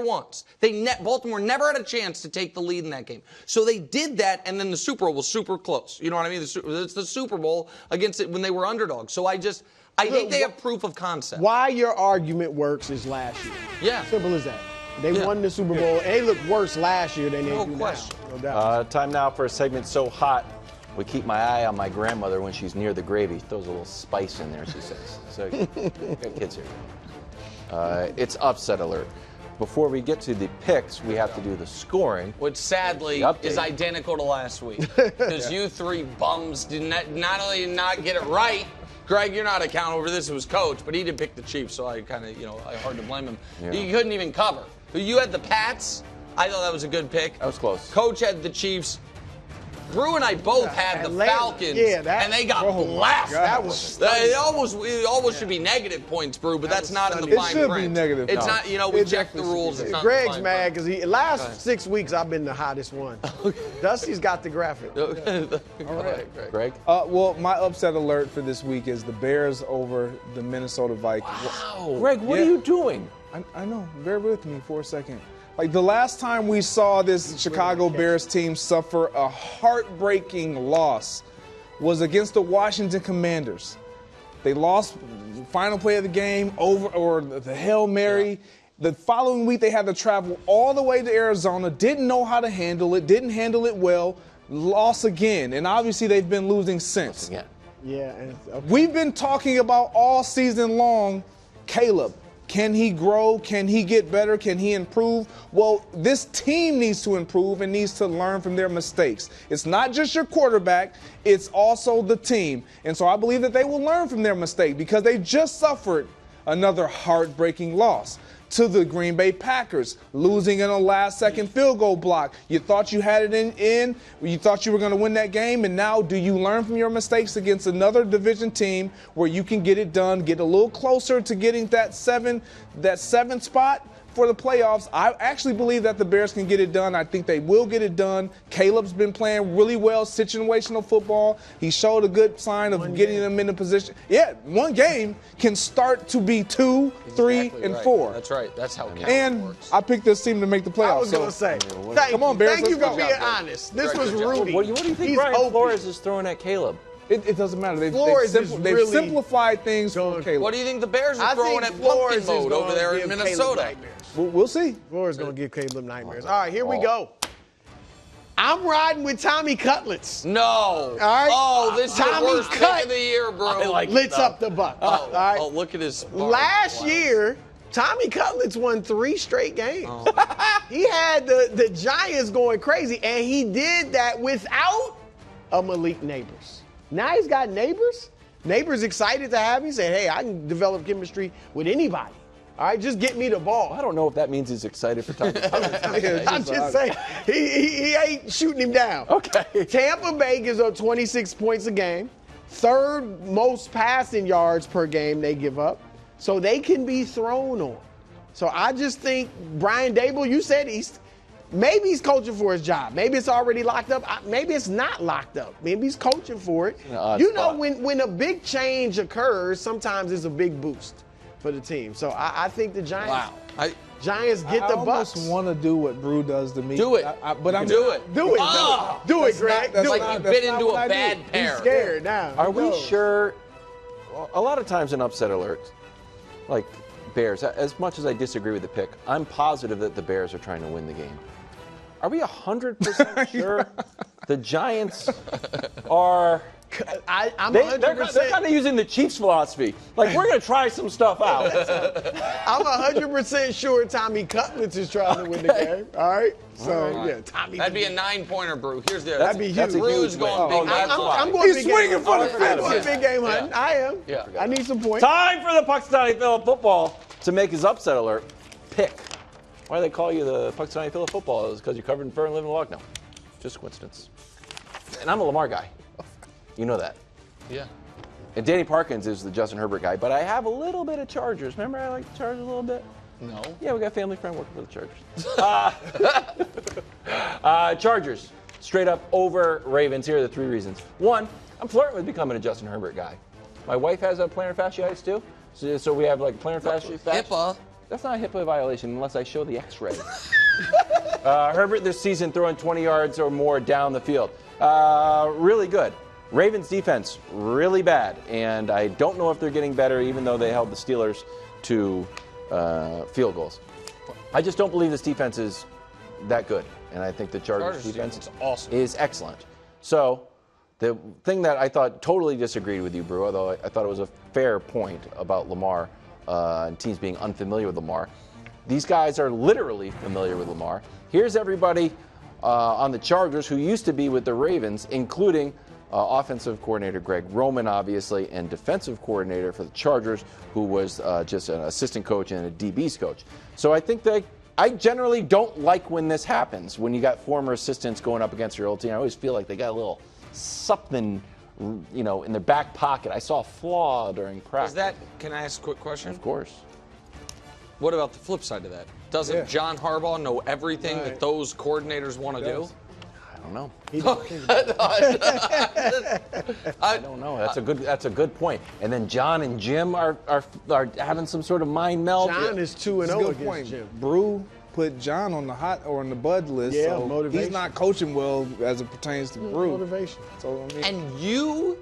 once. Baltimore never had a chance to take the lead in that game. So they did that, and then the Super Bowl was super close. You know what I mean? It's the Super Bowl against it when they were underdogs. So I think they have proof of concept. Why your argument works is last year. Yeah. Simple as that. They won the Super Bowl, and they looked worse last year than they do now. No doubt. Time now for a segment so hot, we keep my eye on my grandmother when she's near the gravy. Throws a little spice in there, she says. So, got kids here. It's upset alert. Before we get to the picks, we have to do the scoring. Which sadly is identical to last week. Because you three bums did not only not get it right. Greg, you're not accountable for this. It was Coach, but he did pick the Chiefs, so I kind of, hard to blame him. Yeah. He couldn't even cover. You had the Pats. I thought that was a good pick. That was close. Coach had the Chiefs. Brew and I both had the Falcons, and they got blasted. It almost should be negative points, Brew, but that's not in the fine print. It should be negative. It's not, we checked the rules. It's not Greg's mad because the last 6 weeks I've been the hottest one. Dusty's got the graphic. All right, Greg? Well, my upset alert for this week is the Bears over the Minnesota Vikings. Wow. Greg, what are you doing? I know. Bear with me for a second. Like the last time we saw this Chicago Bears team suffer a heartbreaking loss was against the Washington Commanders. They lost the final play of the game or the Hail Mary. Yeah. The following week they had to travel all the way to Arizona, didn't know how to handle it, didn't handle it well, lost again. And obviously they've been losing since. Yeah. We've been talking about all season long, Caleb. Can he grow? Can he get better? Can he improve? Well, this team needs to improve and needs to learn from their mistakes. It's not just your quarterback, it's also the team. And so I believe that they will learn from their mistake because they just suffered another heartbreaking loss to the Green Bay Packers, losing in a last-second field goal block. You thought you had it in, you thought you were going to win that game, and now do you learn from your mistakes against another division team where you can get it done, get a little closer to getting that seventh spot for the playoffs? I actually believe that the Bears can get it done. I think they will get it done. Caleb's been playing really well, situational football. He showed a good sign of getting them in a position. Yeah, one game can start to be 2, 3, and 4. That's right. That's how it works. I picked this team to make the playoffs. I was going to say, come on, Bears. Thank you for being honest. This was Rudy. What do you think Brian Flores is throwing at Caleb? It doesn't matter. They've simplified things for Caleb. What do you think the Bears are throwing at pumpkin mode over there in Minnesota? We'll see. Flores going to give Caleb nightmares. All right, here we go. I'm riding with Tommy Cutlets. No. All right. Oh, this is the worst pick of the year, bro. Blitz up the Bucs. All right. Oh, look at his. Last year, Tommy Cutlets won 3 straight games. He had the Giants going crazy, and he did that without a Malik Neighbors. Now he's got Neighbors. Neighbors excited to have him. He said, hey, I can develop chemistry with anybody. All right, just get me the ball. I don't know if that means he's excited for Tommy. I'm just saying, he ain't shooting him down. Okay. Tampa Bay gives up 26 points a game. 3rd most passing yards per game they give up. So they can be thrown on. So I just think Brian Daboll, you said maybe he's coaching for his job. Maybe it's already locked up. Maybe it's not locked up. Maybe he's coaching for it. When a big change occurs, sometimes it's a big boost for the team. So I think the Giants Giants get the Bucs. I almost want to do what Brew does to me. Do it. But I'm do it. Do it, Greg. It's like you bit into a bad pair. He's scared now. Are we sure? A lot of times in upset alerts, like Bears, as much as I disagree with the pick, I'm positive that the Bears are trying to win the game. Are we 100% sure the Giants are? They're kind of using the Chiefs philosophy. Like, we're going to try some stuff out. I'm 100% sure Tommy Cutlets is trying to win the game. All right? So, yeah, Tommy. That'd be a 9-pointer, Brew. Here's the That'd be huge. Brew's going big. I'm going He's swinging for the fence. I'm going big game hunting. Yeah. I am. Yeah. I need some points. Time for the Punxsutawney Phil football to make his upset alert pick. Why do they call you the Punxsutawney Phil football? Is it because you're covered in fur and live in a log? No. Just coincidence. And I'm a Lamar guy. You know that. Yeah. And Danny Parkins is the Justin Herbert guy, but I have a little bit of Chargers. Remember I like the Chargers a little bit? No. Yeah, we got a family friend working for the Chargers. Chargers, straight up over Ravens. Here are the 3 reasons. 1, I'm flirting with becoming a Justin Herbert guy. My wife has a plantar fasciitis too, so we have like plantar fasciitis. HIPAA. That's not a HIPAA violation unless I show the X-ray. Herbert this season throwing 20 yards or more down the field. Really good. Ravens defense, really bad. And I don't know if they're getting better, even though they held the Steelers to field goals. I just don't believe this defense is that good. And I think the Chargers defense is awesome. Is excellent. So the thing that I thought totally disagreed with you, Brew, although I thought it was a fair point about Lamar and teams being unfamiliar with Lamar. These guys are literally familiar with Lamar. Here's everybody on the Chargers who used to be with the Ravens, including offensive coordinator Greg Roman, obviously, and defensive coordinator for the Chargers, who was just an assistant coach and a DB's coach. So I think I generally don't like when this happens, when you got former assistants going up against your old team. I always feel like they got a little something, in their back pocket. I saw a flaw during practice. Can I ask a quick question? Of course. What about the flip side of that? Doesn't John Harbaugh know everything that those coordinators want to do? I don't know. I I don't know. That's a good point. And then John and Jim are having some sort of mind meld. John is 2-0 against Jim. Brew put John on the hot or on the bud list. Yeah, so motivation. he's not coaching well as it pertains to Brew. Motivation. So, I mean, And you,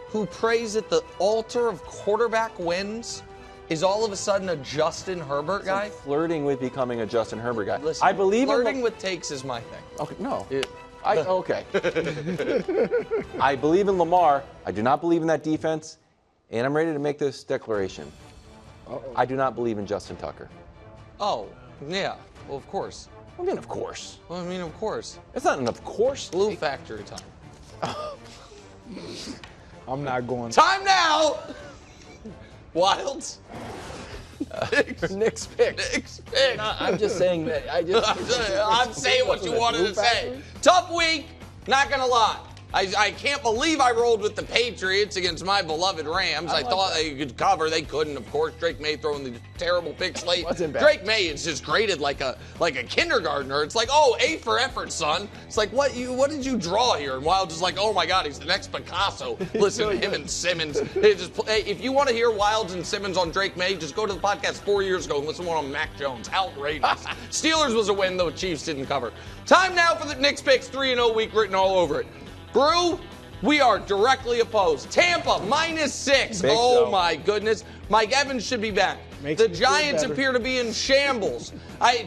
who prays at the altar of quarterback wins, is all of a sudden a Justin Herbert guy? Flirting with becoming a Justin Herbert guy. Listen, I believe flirting with takes is my thing. Okay, no. Okay. I believe in Lamar. I do not believe in that defense. And I'm ready to make this declaration. I do not believe in Justin Tucker. Oh, yeah. Well, of course. I mean, of course. Well, I mean, of course. It's not an of course. Blue Factory time. I'm not going. Time now! Wildes. Nick's pick. Nick's pick. I'm just saying that. I'm saying what you wanted to say. Tough week, not gonna lie. I can't believe I rolled with the Patriots against my beloved Rams. I thought they could cover. They couldn't, of course. Drake May throwing the terrible pick late. Wasn't bad. Drake May is just graded like a kindergartner. It's like, oh, A for effort, son. It's like, what did you draw here? And Wildes is like, oh my God, he's the next Picasso. Listen to him and Simmons. If you want to hear Wildes and Simmons on Drake May, just go to the podcast 4 years ago and listen to one on Mac Jones. Outrageous. Steelers was a win, though Chiefs didn't cover. Time now for the Knicks picks. 3-0 week written all over it. Brew, we are directly opposed. Tampa, -6. Oh, my goodness. Mike Evans should be back. The Giants appear to be in shambles.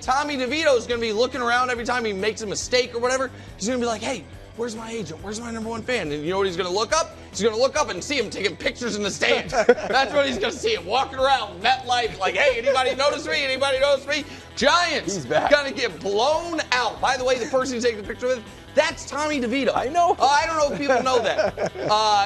Tommy DeVito is going to be looking around every time he makes a mistake or whatever. He's going to be like, hey, where's my agent? Where's my #1 fan? And you know what he's going to look up? He's going to look up and see him taking pictures in the stands. That's what he's going to see him walking around MetLife like, hey, anybody notice me? Anybody notice me? Giants going to get blown out. By the way, the person he's taking the picture with, that's Tommy DeVito. I know. I don't know if people know that.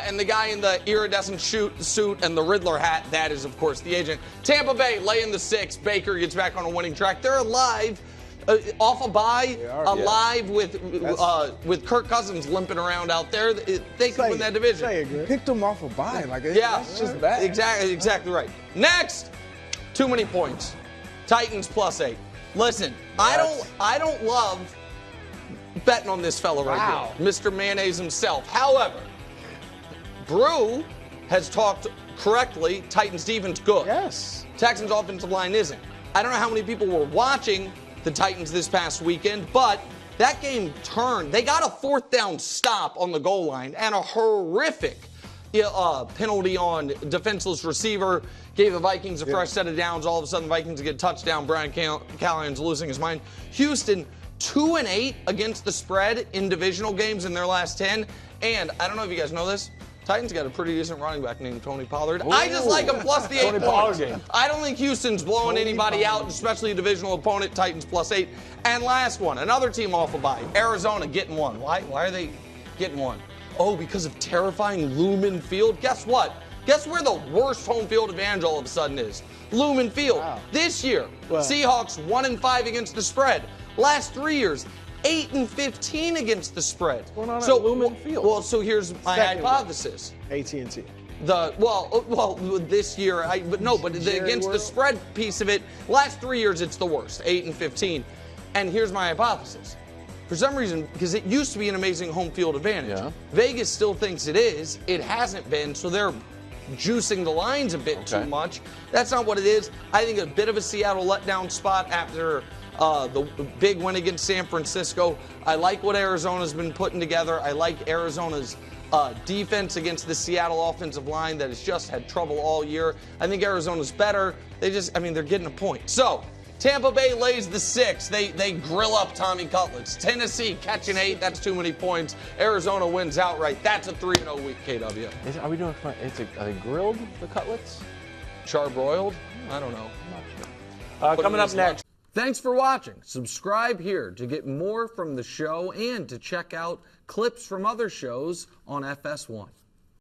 And the guy in the iridescent suit and the Riddler hat, that is, of course, the agent. Tampa Bay laying the 6. Baker gets back on a winning track. They're alive. Off a bye, alive with Kirk Cousins limping around out there. They can win that division. Picked them off a bye. That's just bad. Exactly right. Next, too many points. Titans +8. Listen, I don't love betting on this fella right here, Mr. Mayonnaise himself. However, Brew has talked correctly. Titans defense good. Yes. Texans offensive line isn't. I don't know how many people were watching the Titans this past weekend, but that game turned. They got a 4th down stop on the goal line and a horrific penalty on defenseless receiver. Gave the Vikings a fresh set of downs. All of a sudden, the Vikings get a touchdown. Brian Callahan's losing his mind. Houston, 2-8 against the spread in divisional games in their last 10. And I don't know if you guys know this, Titans got a pretty decent running back named Tony Pollard. Ooh. I just like him plus the 8 points. I don't think Houston's blowing anybody out, especially a divisional opponent. Titans +8. And last one, another team off a bye. Arizona getting one. Why are they getting one? Oh, because of terrifying Lumen Field. Guess what? Guess where the worst home field advantage all of a sudden is? Lumen Field. Wow. This year, Seahawks 1-5 against the spread. Last 3 years, 8-15 against the spread. What's going on at Lumen Field? Well, so here's my hypothesis. AT&T. This year, against the spread piece of it, last 3 years it's the worst, 8-15. And here's my hypothesis. For some reason, because it used to be an amazing home field advantage, Vegas still thinks it is. It hasn't been, so they're juicing the lines a bit too much. That's not what it is. I think a bit of a Seattle letdown spot after the big win against San Francisco. I like what Arizona's been putting together. I like Arizona's defense against the Seattle offensive line that has just had trouble all year. I think Arizona's better. They're getting a point. So, Tampa Bay lays the 6. They grill up Tommy Cutlets. Tennessee catching 8. That's too many points. Arizona wins outright. That's a 3-0 week, KW. Are we doing? Are they grilled, the cutlets? Charbroiled? I don't know. Coming up next. Thanks for watching. Subscribe here to get more from the show and to check out clips from other shows on FS1.